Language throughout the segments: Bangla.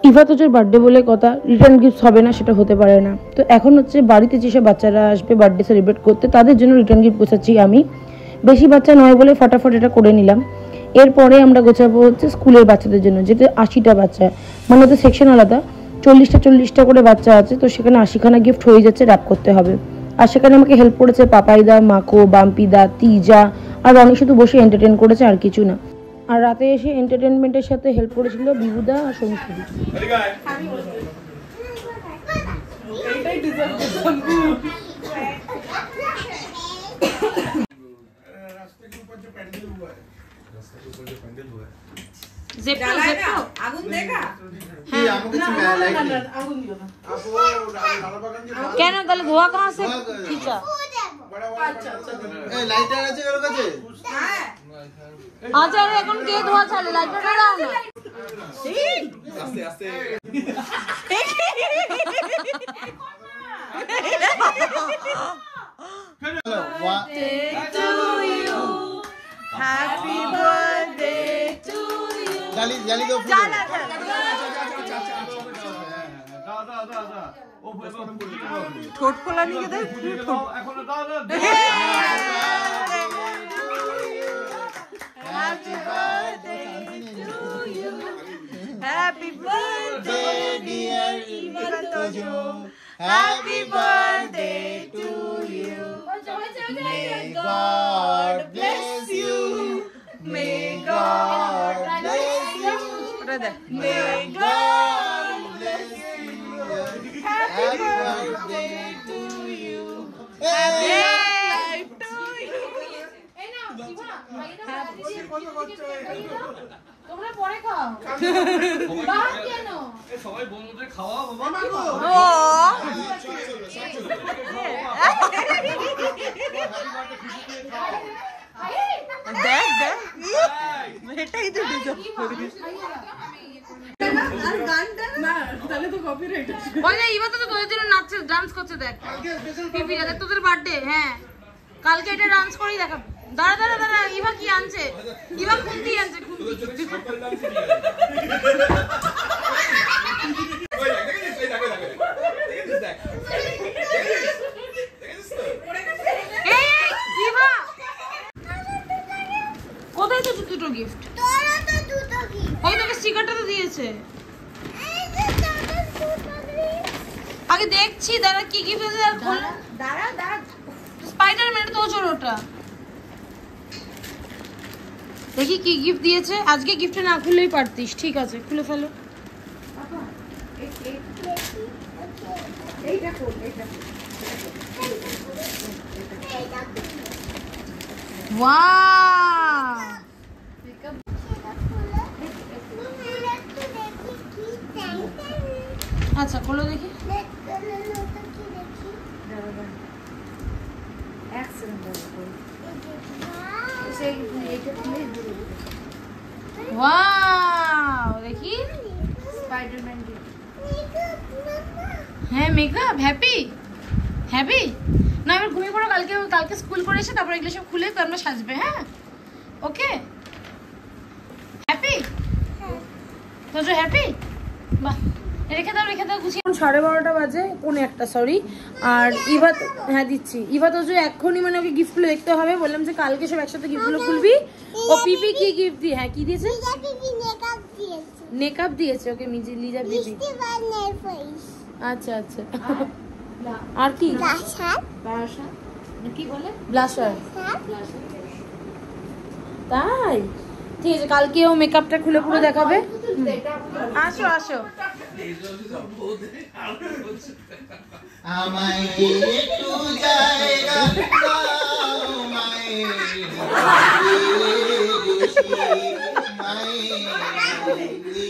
ইভা তোজোর বার্থডে বলে কথা, রিটার্ন গিফট হবে না সেটা হতে পারে না। তো এখন হচ্ছে বাড়িতে যেসব বাচ্চারা আসবে বার্থডে সেলিব্রেট করতে তাদের জন্য রিটার্ন গিফট গোছাচ্ছি আমি। বেশি বাচ্চা নয় বলে ফটাফট এটা করে নিলাম। এরপরে আমরা গোছাবো হচ্ছে স্কুলের বাচ্চাদের জন্য, যেটা 80টা বাচ্চা, মানে ওদের সেকশন আলাদা, 40টা করে বাচ্চা আছে। তো সেখানে 80খানা গিফট হয়ে যাচ্ছে, র্যাপ করতে হবে। আর সেখানে আমাকে হেল্প করেছে পাপাইদা, মাকো, বাম্পিদা, তিজা আর রনি শুধু বসে এন্টারটেন করেছে, আর কিছু না। আর রাতে এসে এন্টারটেনমেন্টের সাথে হেল্প করেছিল বিভুদা আর সংস্কৃতি। কেন তাহলে ধোয়া কাহা সে খিচা? লাইটার আছে ওর কাছে? আচ্ছা রে, এখন কে ধোয়া চালে? লাইটারটা দাও না। আস্তে আস্তে Happy birthday to you. জালি জালি দাও। ঠোঁট খোলা নিয়ে দে। এখন দাও দাও। Happy birthday to you. Happy birthday dear Iva Tojo. Happy birthday to you. May God bless you. May God bless you. May God bless you. Happy birthday to you. Happy life to you. তোমরা পরে খাও। বাহ কেন? সবাই বন্ধুদের খাওয়া বাবা। দেখ দেখ এটাই তো ডিজার্ভ করি। আর গানটা না তাহলে তো কপিরাইট আসবে। ওই যে ইভা তো তোদের জন্য নাচছে, ডান্স করছে, দেখ পিপি দেখ তোদের বার্থডে। হ্যাঁ কালকে এটা ডান্স করেই দেখাবো। দাঁড়া দাঁড়া দাঁড়া, ইভা কি আনছে? ইভা খুন্তি আনছে, খুন্তি। কোথায় তো দুটো গিফট? ওই তোকে স্টিকারটা তো দিয়েছে। আগে দেখছি দাঁড়া কি গিফট আছে। দাঁড়া দাঁড়া, স্পাইডারম্যান তো ওর ওটা। দেখি কি গিফট দিয়েছে। আজকে গিফট না খুললেই পারতিস। ঠিক আছে খুলে ফেলো। এইটা কোন এইটা? ওয়াও, আচ্ছা খোলো দেখি। ওয়াও দেখি, স্পাইডারম্যান। হ্যাঁ মেকআপ। হ্যাপি হ্যাপি না, আমি ঘুমিয়ে পড়ো। কালকে স্কুল করে এসে তারপর এগুলো সব খুলে তোমরা সাজবে। হ্যাঁ ওকে হ্যাপি তো হ্যাপি। বাহ রেখে দাও গুছিয়ে। 12:30 বাজে, 1:45 সরি। আর ইভা, হ্যাঁ দিচ্ছি। ইভা তো এখনই মানে ওকে গিফটগুলো দেখতে হবে। বললাম যে কালকে সব একসাথে গিফটগুলো খুলবি। ও পিপি কি গিফট দিয়ে? হ্যাঁ কি দিয়েছে? মেকআপ দিয়েছে ওকে লিজা পিপি। আচ্ছা আচ্ছা। আর কি? কি বলে? ব্লাশার। তাই ঠিক আছে, কালকে ও মেকআপটা খুলে পুরো দেখাবে। আসো আসো। আমায় একটু জায়গা দাও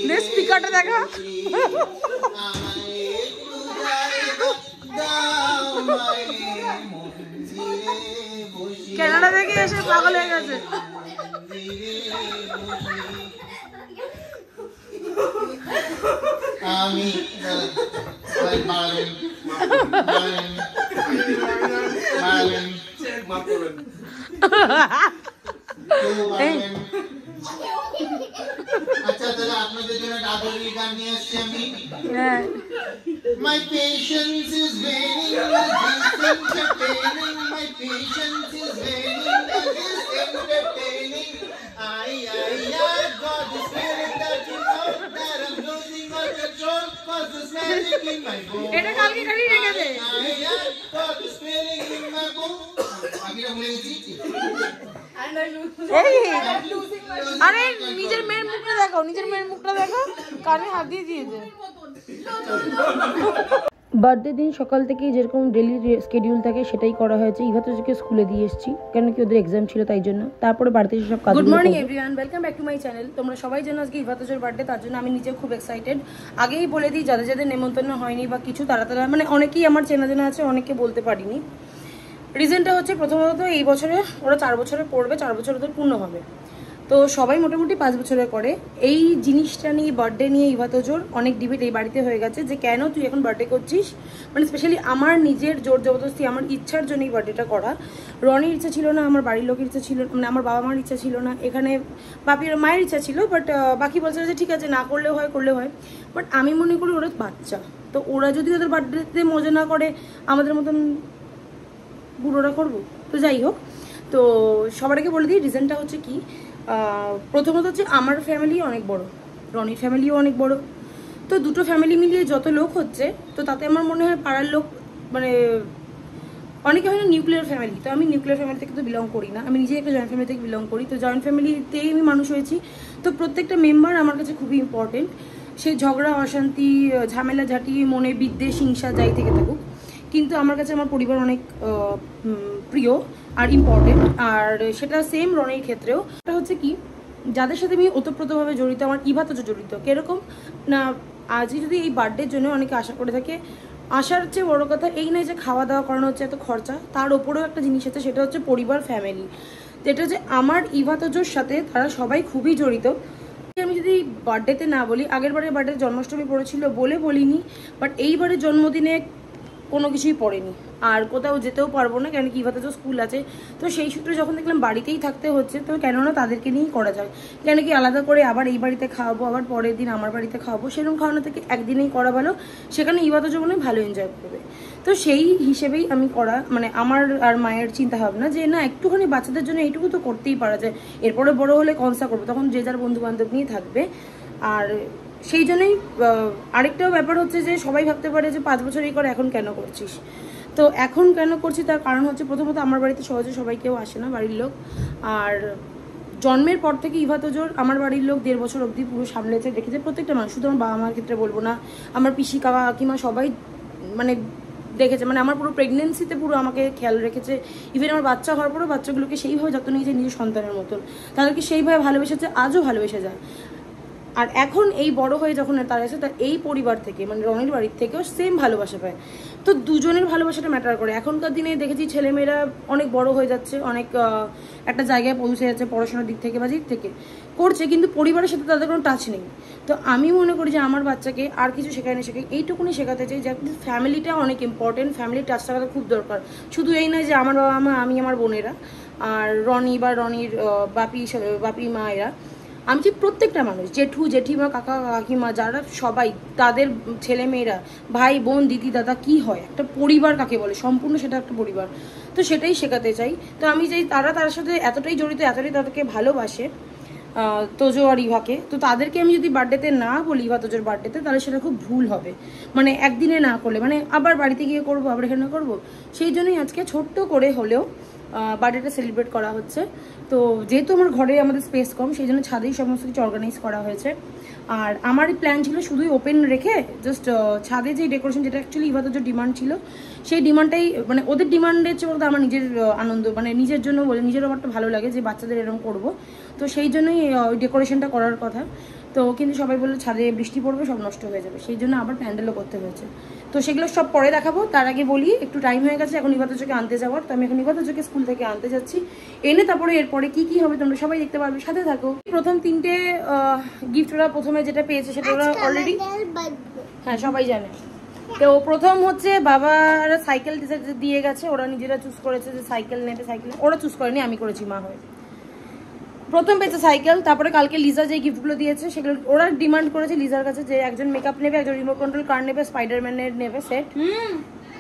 নে স্পিকারটা দেখা। কেনাডা থেকে এসে পাগল হয়ে গেছে। আমি আচ্ছা বাচ্চারা আপনাদের জন্য একটা আদরের গান নিয়ে আসছি আমি। হ্যাঁ My patience is waning, this entertaining. My patience is waning, this entertaining. I got this feeling that you know that I'm losing my control, 'cause there's magic in my bones. এটা কালকে কালি রেখে দে। I got this feeling in my bones. বাকিটা ভুলে গেছি। এই আরে নিজের মেয়ের মুখটা দেখো, নিজের মেয়ের মুখটা দেখো, কানে হাত দিয়ে দিয়েছে। বার্থডে দিন সকাল থেকেই যেরকম ডেলি স্কেডিউল থাকে সেটাই করা হয়েছে। ইভাতোজকে স্কুলে দিয়ে এসেছি, কেন কি ওদের এক্সাম ছিল তাই জন্য। তারপরে বাড়িতে এসে সব কাজ। Good morning everyone, welcome back to my channel. তোমরা সবাই জানো আজকে ইভাতোজের বার্থডে, তার জন্য আমি নিজে খুব এক্সাইটেড। আগেই বলে দিই, যাদের যাদের নেমন্তন্ন হয়নি বা কিছু, তারা মানে অনেকেই আমার চেনা জানা আছে, অনেকে বলতে পারিনি। রিজনটা হচ্ছে প্রথমত এই বছরে ওরা 4 বছরে পড়বে, 4 বছর ওদের পূর্ণ হবে। তো সবাই মোটামুটি 5 বছরে করে। এই জিনিসটা নিয়ে, বার্থডে নিয়ে ইভাতোজোর অনেক ডিবেট এই বাড়িতে হয়ে গেছে যে কেন তুই এখন বার্থডে করছিস। মানে স্পেশালি আমার নিজের জোর জবরদস্তি, আমার ইচ্ছার জন্য এই বার্থডেটা করা। রনির ইচ্ছা ছিল না, আমার বাড়ির লোকের ইচ্ছা ছিল, মানে আমার বাবা মার ইচ্ছা ছিল না, এখানে বাপির মায়ের ইচ্ছা ছিল, বাট বাকি বলছে যে ঠিক আছে, না করলেও হয়, করলে হয়। বাট আমি মনে করি ওরা বাচ্চা, তো ওরা যদি ওদের বার্থডেতে মজা না করে, আমাদের মতন বুড়োরা করবো। তো যাই হোক, তো সবার আগে বলে দিই রিজনটা হচ্ছে কি। প্রথমত হচ্ছে আমার ফ্যামিলি অনেক বড়, রনির ফ্যামিলিও অনেক বড়। তো দুটো ফ্যামিলি মিলিয়ে যত লোক হচ্ছে, তো তাতে আমার মনে হয় পাড়ার লোক, মানে অনেকে হয় না নিউক্লিয়ার ফ্যামিলি, তো আমি নিউক্লিয়ার ফ্যামিলি থেকে তো বিলং করি না, আমি নিজে একটা জয়েন্ট ফ্যামিলি থেকে বিলং করি। তো জয়েন্ট ফ্যামিলিতেই আমি মানুষ হয়েছি, তো প্রত্যেকটা মেম্বার আমার কাছে খুবই ইম্পর্টেন্ট। সেই ঝগড়া, অশান্তি, ঝামেলা ঝাঁটি, মনে বিদ্বেষ, হিংসা যাই থেকে থাকুক, কিন্তু আমার কাছে আমার পরিবার অনেক প্রিয় আর ইম্পর্টেন্ট। আর সেটা সেম রনির ক্ষেত্রেও। এটা হচ্ছে কি, যাদের সাথে আমি ওতপ্রোতভাবে জড়িত, আমার ইভাতোজ জড়িত। কিরকম না, আজকে যদি এই বার্থডের জন্য অনেকে আশা করে থাকে, আসার চেয়ে বড় কথা এই নয় যে খাওয়া দাওয়া করানো হচ্ছে এত খরচা, তার ওপরেও একটা জিনিস আছে, সেটা হচ্ছে পরিবার, ফ্যামিলি। যেটা হচ্ছে আমার ইভাতোজোর সাথে তারা সবাই খুবই জড়িত। আমি যদি বার্থডেতে না বলি, আগের বারের বার্থডে জন্মাষ্টমী পড়েছিল বলে বলিনি, বাট এইবারের জন্মদিনে কোনো কিছুই পড়েনি, আর কোথাও যেতেও পারবো না, কেন কি ইভাতোজ স্কুল আছে। তো সেই সূত্রে যখন দেখলাম বাড়িতেই থাকতে হচ্ছে, তো কেননা তাদেরকে নিয়েই করা যায়, কেন কি আলাদা করে আবার এই বাড়িতে খাওয়াবো, আবার পরের দিন আমার বাড়িতে খাওয়াবো, সেরকম খাওয়ানো থেকে একদিনেই করা ভালো, সেখানে ইভাতোজ মনে ভালো এনজয় করবে। তো সেই হিসেবেই আমি করা, মানে আমার আর মায়ের চিন্তা ভাবনা যে না, একটুখানি বাচ্চাদের জন্য এইটুকু তো করতেই পারা যায়। এরপরে বড় হলে কনসা করবো, তখন যে যার বন্ধু বান্ধব নিয়ে থাকবে। আর সেই জন্যই আরেকটাও ব্যাপার হচ্ছে যে সবাই ভাবতে পারে যে 5 বছরই করে, এখন কেন করছিস। তো এখন কেন করছি তার কারণ হচ্ছে, প্রথমত আমার বাড়িতে সহজে সবাই কেউ আসে না, বাড়ির লোক। আর জন্মের পর থেকে ইভাতোজোর আমার বাড়ির লোক 1.5 বছর অবধি পুরো সামলেছে, দেখেছে প্রত্যেকটা মানুষ, শুধু আমার বাবা মার ক্ষেত্রে বলবো না, আমার পিসি, কাকা, কাকিমা সবাই মানে দেখেছে, মানে আমার পুরো প্রেগনেন্সিতে পুরো আমাকে খেয়াল রেখেছে। ইভেন আমার বাচ্চা হওয়ার পরেও বাচ্চাগুলোকে সেইভাবে যত্ন নিয়েছে নিজের সন্তানের মতন, তাদেরকে সেইভাবে ভালোবেসেছে, আজও ভালোবেসে যায়। আর এখন এই বড় হয়ে যখন তারা এসে, তার এই পরিবার থেকে, মানে রনির বাড়ির থেকেও সেম ভালোবাসা পায়। তো দুজনের ভালোবাসাটা ম্যাটার করে। এখনকার দিনে দেখেছি ছেলেমেয়েরা অনেক বড় হয়ে যাচ্ছে, অনেক একটা জায়গায় পৌঁছে যাচ্ছে পড়াশোনার দিক থেকে বা দিক থেকে করছে, কিন্তু পরিবারের সাথে তাদের কোনো টাচ নেই। তো আমি মনে করি যে আমার বাচ্চাকে আর কিছু শেখায় না, শেখাই এইটুকুনি শেখাতে চাই যে ফ্যামিলিটা অনেক ইম্পর্টেন্ট, ফ্যামিলির টাচ থাকাটা খুব দরকার। শুধু এই নয় যে আমার বাবা মা, আমি, আমার বোনেরা, আর রনি বা রনির বাপি মা, এরা, আমি যে প্রত্যেকটা মানুষ, জেঠু, জেঠিমা, কাকা, কাকিমা, যারা সবাই, তাদের ছেলে মেয়েরা, ভাই বোন, দিদি, দাদা, কি হয় একটা পরিবার কাকে বলে, সম্পূর্ণ সেটা একটা পরিবার। তো সেটাই শেখাতে চাই। তো আমি যে তার সাথে এতটাই জড়িত, এতটাই তাদেরকে ভালোবাসে, তোজো আর ইভাকে, তো তাদেরকে আমি যদি বার্থডেতে না বলি, ইভা তোজোর বার্থডেতে, তাহলে সেটা খুব ভুল হবে। মানে একদিনে না করলে, মানে আবার বাড়িতে গিয়ে করবো, আবার এখানে করবো, সেই জন্যই আজকে ছোট্ট করে হলেও বার্থডেটা সেলিব্রেট করা হচ্ছে। তো যেহেতু আমার ঘরে আমাদের স্পেস কম, সেই জন্য ছাদেই সমস্ত কিছু অর্গানাইজ করা হয়েছে। আর আমার প্ল্যান ছিল শুধুই ওপেন রেখে জাস্ট ছাদে যে ডেকোরেশন, যেটা অ্যাকচুয়ালি ইভাদের যে ডিমান্ড ছিল, সেই ডিমান্ডটাই, মানে ওদের ডিমান্ডের চেয়ে বলতে আমার নিজের আনন্দ, মানে নিজের জন্য বলে, নিজেরও একটা ভালো লাগে যে বাচ্চাদের এরকম করবো। তো সেই জন্যই ওই ডেকোরেশনটা করার কথা। তো কিন্তু সবাই বললো ছাদে বৃষ্টি পড়বে, সব নষ্ট হয়ে যাবে, সেই জন্য আবার প্যান্ডেলও করতে হয়েছে। তো সেগুলো সব পরে দেখাবো, তার আগে বলি একটু টাইম হয়ে গেছে এখন ইভাতোজোকে আনতে যাওয়ার। তো আমি এখন ইভাতোজোকে স্কুল থেকে আনতে যাচ্ছি, এনে তারপরে এরপরে কি কি হবে তোমরা সবাই দেখতে পারবে, সাথে থাকো। প্রথম 3টে গিফট ওরা প্রথমে যেটা পেয়েছে সেটা ওরা অলরেডি, হ্যাঁ সবাই জানে। তো প্রথম হচ্ছে বাবারা সাইকেল দিয়ে গেছে, ওরা নিজেরা চুজ করেছে যে সাইকেল নেবে, সাইকেল ওরা চুজ করেনি, আমি করেছি মা হয়ে। প্রথম পেয়েছে সাইকেল, তারপরে কালকে লিজা যে গিফটগুলো দিয়েছে সেগুলো ওরা ডিমান্ড করেছে লিজার কাছে যে একজন মেকআপ নেবে, একজন রিমোট কন্ট্রোল কার নেবে, স্পাইডারম্যানের নেবে সেট।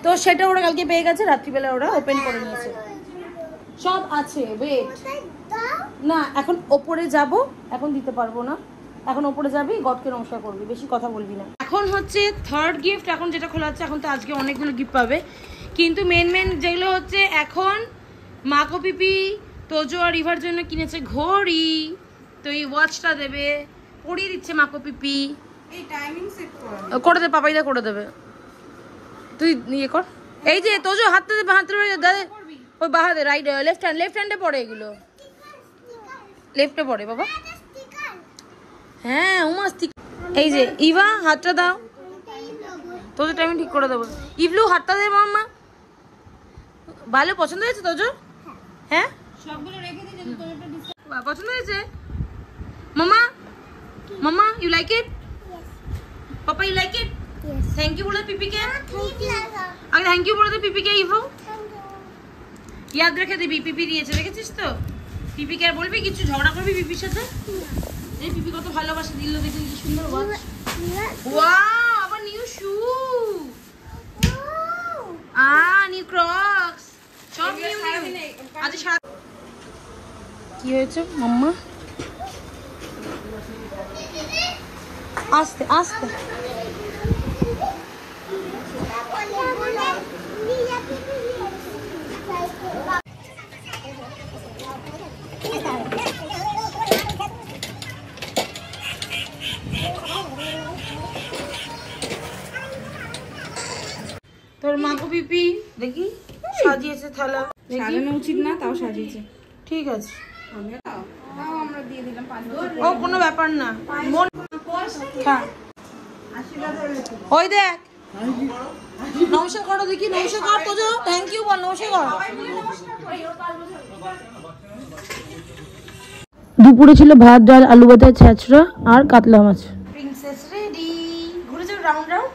তো সেটা ওরা কালকে পেয়ে গেছে, রাত্রিবেলা ওরা ওপেন করে নিয়েছে। সব আছে, ওয়েট না, এখন ওপরে যাব, এখন দিতে পারবো না, এখন ওপরে যাবি, গডকে নমস্কার করবি, বেশি কথা বলবি না। এখন হচ্ছে থার্ড গিফট, এখন যেটা খোলা হচ্ছে, এখন তো আজকে অনেকগুলো গিফট পাবে, কিন্তু মেন যেগুলো হচ্ছে এখন মাকো পিপি তোজো আর রিভার জন্য কিনেছে ঘড়ি, তো এই ওয়াচটা দেবে, পরিয়ে দিচ্ছে মাকো পিপি। এই টাইমিং সেট করে দেবে, পাপাইদা করে দেবে, তুই ইয়ে কর। এই যে তোজো হাতে দেবে, হাতে দাদা ওই বাহাতে রাইট লেফট হ্যান্ডে পড়ে, এগুলো লেফটে পড়ে বাবা। হ্যাঁ উমাস্তি। এই যে ইভা হাতটা দাও, তোজো টাইমিং ঠিক করে দেবো। ইভলু হাতটা দে মাম্মা। ভালো পছন্দ হয়েছে তোজো? হ্যাঁ সবগুলো রেখে দিয়েছে, পছন্দ হয়েছে মামা? মামা you like it? Papa you like it? Thank you বলে পিপি কে, আগে থ্যাংক ইউ বলে দে পিপি কে। ইভো ইয়াদ রেখে দিবি, পিপি দিয়েছে, দেখেছিস তো? পিপি কে আর বলবি কিছু, ঝগড়া করবি পিপির সাথে? এই পিপি কত ভালোবাসে, দিল দেখি কি সুন্দর ওয়াচ। ওয়াও আবার নিউ শু, নিউ ক্রক্স, সব নিউ নিউ। আজ সারা কি হয়েছে মাম্মা? আস্তে আস্তে তোর মাকো পিপি দেখি সাজিয়েছে থালা, সাজানো উচিত না, তাও সাজিয়েছে। ঠিক আছে আমরা দিয়ে দিলাম 5 ও কোনো ব্যাপার না। মন হ্যাঁ ওই দেখ নমস্কার করো দেখি, নমস্কার কর তোজো, থ্যাংক ইউ বল, নমস্কার কর। দুপুরে ছিল ভাত, ডাল, আলু ভাজা, ছ্যাঁচড়া আর কাতলা মাছ। প্রিন্সেস রেডি, ঘুরে যাও রাউন্ড রাউন্ড।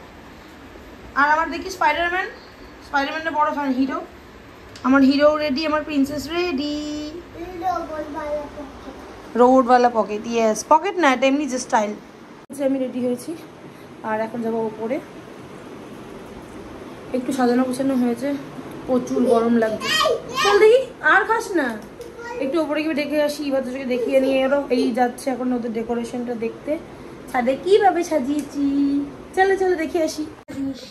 আর আমার দেখি স্পাইডারম্যানের বড় ফ্যান, হিরো, আমার হিরো রেডি, আমার প্রিন্সেস রেডি। রোডওয়ালা পকেট, ইয়েস পকেট না, এটা এমনি যে স্টাইল। আমি রেডি হয়েছি আর এখন যাবো ওপরে, একটু সাজানো গোছানো হয়েছে, প্রচুর গরম লাগছে। চল দেখি, আর খাস না, একটু ওপরে গিয়ে দেখে আসি, ইবাদকে দেখিয়ে নিয়ে এলো। এই যাচ্ছে এখন ওদের ডেকোরেশনটা দেখতে, ছাদে কিভাবে সাজিয়েছি। চলো চলো দেখে আসি জিনিস।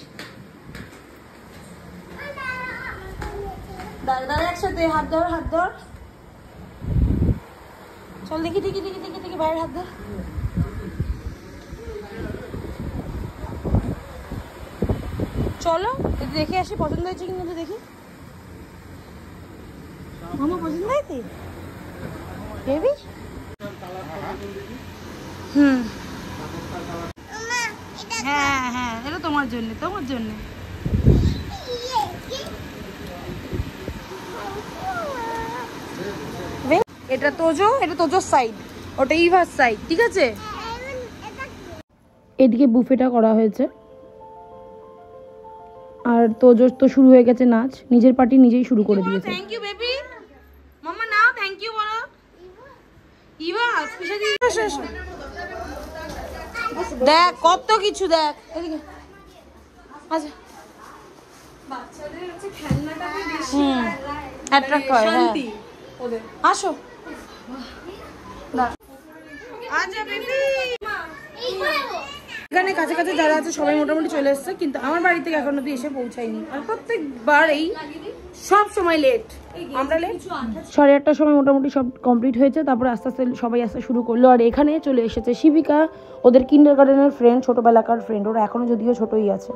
দাদা একসাথে হাত ধর, হাত ধর, চল দেখি দেখি দেখি দেখি দেখি বাইরের হাত ধর। চলো দেখে আসি পছন্দ হয়েছে কিনা, তো দেখি। মামা পছন্দ হয়েছে বেবি? হ্যাঁ হ্যাঁ এটা তোমার জন্য, তোমার জন্য। এটা তোজো, এটা তোজোর সাইড, ওটা ইভার সাইড, ঠিক আছে? এদিকে বুফেটা করা হয়েছে আর তোজোর তো শুরু হয়ে গেছে নাচ, নিজের পার্টি নিজেই শুরু করে দিয়েছে। Thank you baby, mamma now thank you বলো। ইভা স্পেশালি দেখ কত কিছু, দেখ এদিকে আচ্ছা। বাচ্চাদের হচ্ছে খেলনাটাকে বেশি অ্যাট্রাক্ট হয়, শান্তি ওদের। আসো আচ্ছা বেবি। এখানে কাছে কাছে যারা আছে সবাই মোটামুটি চলে এসছে, কিন্তু আমার বাড়ি থেকে এখনো অব্দি এসে পৌঁছায়নি, আর প্রত্যেকবারই সব সময় লেট, আমরা লেট। 8:30টার সময় মোটামুটি সব কমপ্লিট হয়েছে, তারপরে আস্তে আস্তে সবাই আসতে শুরু করলো। আর এখানে চলে এসেছে শিবিকা, ওদের কিন্ডারগার্টেনের ফ্রেন্ড, ছোটোবেলাকার ফ্রেন্ড, ওরা এখনও যদিও ছোটোই আছে।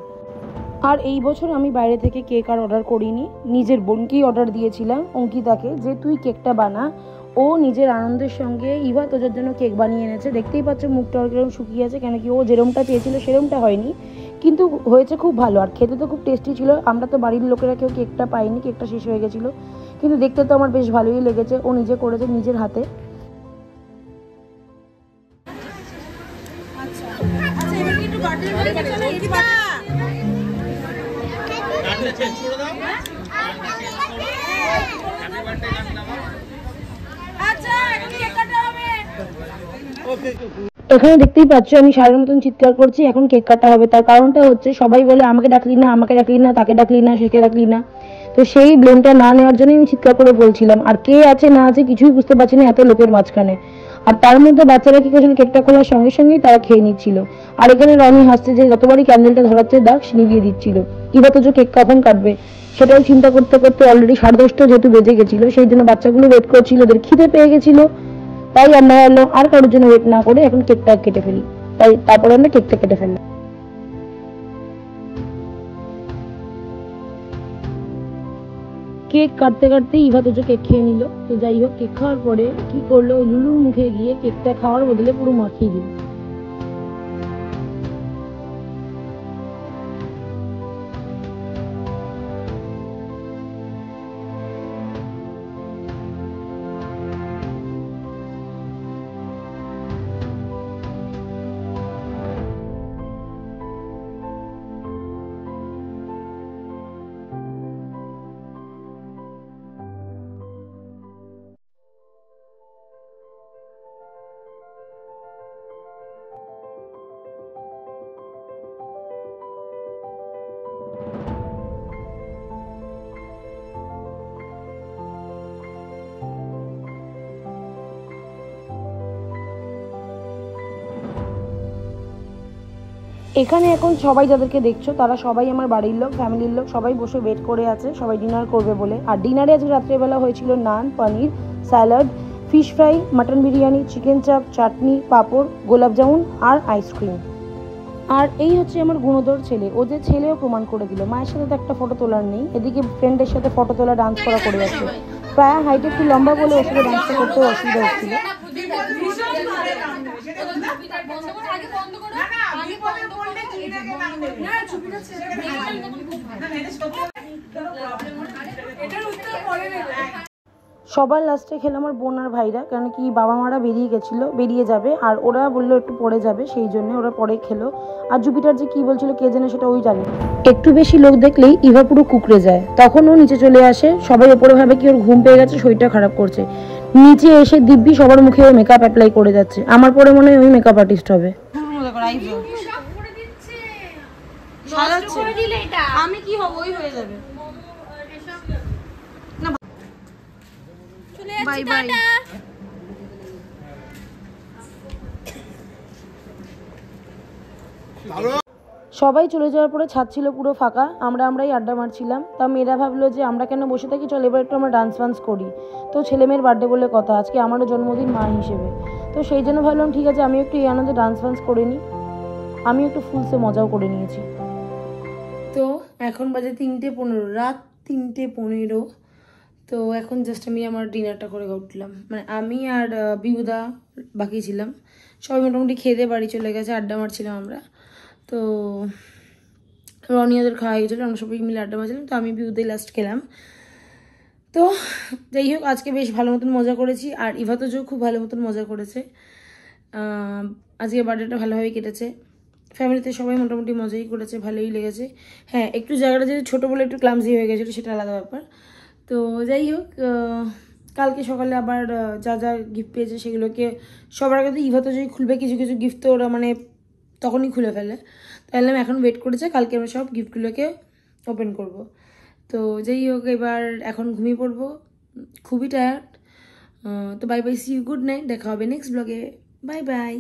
আর এই বছর আমি বাইরে থেকে কেক আর অর্ডার করিনি, নিজের বোনকেই অর্ডার দিয়েছিলাম, অঙ্কিতাকে, যে তুই কেকটা বানা। ও নিজের আনন্দের সঙ্গে ইভা তোজোর জন্য কেক বানিয়ে এনেছে। দেখতেই পাচ্ছ মুখটা কিরকম শুকিয়ে আছে, কেন কি ও যেরমটা চেয়েছিল সেরমটা হয়নি, কিন্তু হয়েছে খুব ভালো। আর খেতে তো খুব টেস্টি ছিল। আমরা তো বাড়ির লোকেরা কেউ কেকটা পাইনি, কেকটা শেষ হয়ে গেছিলো, কিন্তু দেখতে তো আমার বেশ ভালোই লেগেছে। ও নিজে করেছে নিজের হাতে। আচ্ছা এখন কেক কাটা এখানে দেখতেই পাচ্ছ আমি সারের মতন চিৎকার করছি, এখন কেক কাটা হবে। তার কারণটা হচ্ছে সবাই বলে আমাকে ডাকলি না, আমাকে ডাকলি না, তাকে ডাকলি না, সেকে ডাকলি না। তো সেই ব্লেমটা না নেওয়ার জন্যই আমি চিৎকার করে বলছিলাম। আর কে আছে না আছে কিছুই বুঝতে পারছি না এত লোকের মাঝখানে। আর তার মধ্যে বাচ্চারা কি করছিল, কেকটা খোলার সঙ্গে সঙ্গেই তারা খেয়ে নিচ্ছিল। আর এখানে রনি হাসছে যে যতবারই ক্যান্ডেলটা ধরাচ্ছে দাগ নিভিয়ে দিচ্ছিল। এবার তো কেক কখন কাটবে সেটাও চিন্তা করতে করতে অলরেডি 10:30 যেহেতু বেজে গেছিল, সেই জন্য বাচ্চাগুলো ওয়েট করছিল, ওদের খিদে পেয়ে গেছিল। তাই আমরা এলো আর কারোর জন্য ওয়েট না করে এখন কেকটা কেটে ফেলি। তারপরে আমরা কেকটা কেটে ফেললাম। কেক কাটতে কাটতে ইভা তো কেক খেয়ে নিল। তো যাই হোক, কেক খাওয়ার পরে কি করলো, লুলুর মুখে গিয়ে কেকটা খাওয়ার বদলে পুরো মাখিয়ে দিল। এখানে এখন সবাই যাদেরকে দেখছো তারা সবাই আমার বাড়ির লোক, ফ্যামিলির লোক, সবাই বসে ওয়েট করে আছে সবাই ডিনার করবে বলে। আর ডিনারে আজকে রাত্রেবেলা হয়েছিল naan, paneer, salad, fish fry, mutton biryani, chicken chaap, chutney, পাঁপড়, গোলাপ জামুন আর আইসক্রিম। আর এই হচ্ছে আমার গুণধর ছেলে। ও যে ছেলেও প্রমাণ করে দিল। মায়ের সাথে তো একটা ফটো তোলার নেই, এদিকে ফ্রেন্ডের সাথে ফটো তোলা, ডান্স করা করে যাচ্ছে। প্রায় হাইট একটু লম্বা বলে ওর সাথে ডান্সটা করতেও অসুবিধা হচ্ছিল। সবার লাস্টে খেলো আমার বোন আর ভাইরা, কারণ কি বাবা মারা বেরিয়ে যাবে আর ওরা বললো একটু পরে যাবে, সেই জন্য ওরা পরে খেলো। আর জুপিটার যে কি বলছিল কে জানে, সেটা ওই জানে। একটু বেশি লোক দেখলেই ইভা পুরো কুকড়ে যায়, তখন ও নিচে চলে আসে। সবাই ওপরে ভাবে কি ওর ঘুম পেয়ে গেছে, শরীরটা খারাপ করছে। নিচে এসে দিব্যি সবার মুখে ওই মেকআপ অ্যাপ্লাই করে যাচ্ছে। আমার পরে মনে হয় ওই মেকআপ আর্টিস্ট হবে। আমি কি হব, ওই হয়ে যাবে। Bye bye. সবাই চলে যাওয়ার পরে ছাদ ছিল পুরো ফাঁকা, আমরাই আড্ডা মারছিলাম। তা মেয়েরা ভাবলো যে আমরা কেন বসে থাকি, চল এবার একটু আমরা ডান্স ফান্স করি। তো ছেলে মেয়ের বার্থডে বলে কথা, আজকে আমারও জন্মদিন মা হিসেবে। তো সেই জন্য ভাবলাম ঠিক আছে আমি একটু এই আনন্দে ডান্স ফান্স করে নিই। আমি একটু ফুলসে মজাও করে নিয়েছি। তো এখন বাজে 3:15, রাত 3:15। তো এখন জাস্ট আমি আমার ডিনারটা করে উঠলাম, মানে আমি আর বিবুদা বাকি ছিলাম। সবাই মোটামুটি খেয়ে দিয়ে বাড়ি চলে গেছে, আড্ডা মারছিলাম আমরা। তো রনি ওদের খাওয়া হয়ে গেছিলো, আমরা সবাই মিলে আড্ডা মারছিলাম। তো আমি বিবুদাই লাস্ট খেলাম। তো যাই হোক, আজকে বেশ ভালো মতন মজা করেছি। আর ইভা তো খুব ভালো মতন মজা করেছে। আজকে বার্থডেটা ভালোভাবে কেটেছে। ফ্যামিলিতে সবাই মোটামুটি মজাই করেছে, ভালোই লেগেছে। হ্যাঁ, একটু জায়গাটা যেহেতু ছোটো বলে একটু ক্লামজি হয়ে গেছিলো, সেটা আলাদা ব্যাপার। তো যাই হোক, কালকে সকালে আবার যা যা গিফট পেয়েছে সেগুলোকে সবার আগে তো ইভা তো খুলবে। কিছু কিছু গিফট তো ওরা মানে তখনই খুলে ফেলে। তাহলে আমি এখন ওয়েট করেছে, কালকে আমরা সব গিফটগুলোকে ওপেন করব। তো যাই হোক, এবার এখন ঘুমিয়ে পড়বো, খুবই টায়ার্ড। তো bye bye, see you, good night, দেখা হবে নেক্সট ব্লগে, বাই বাই।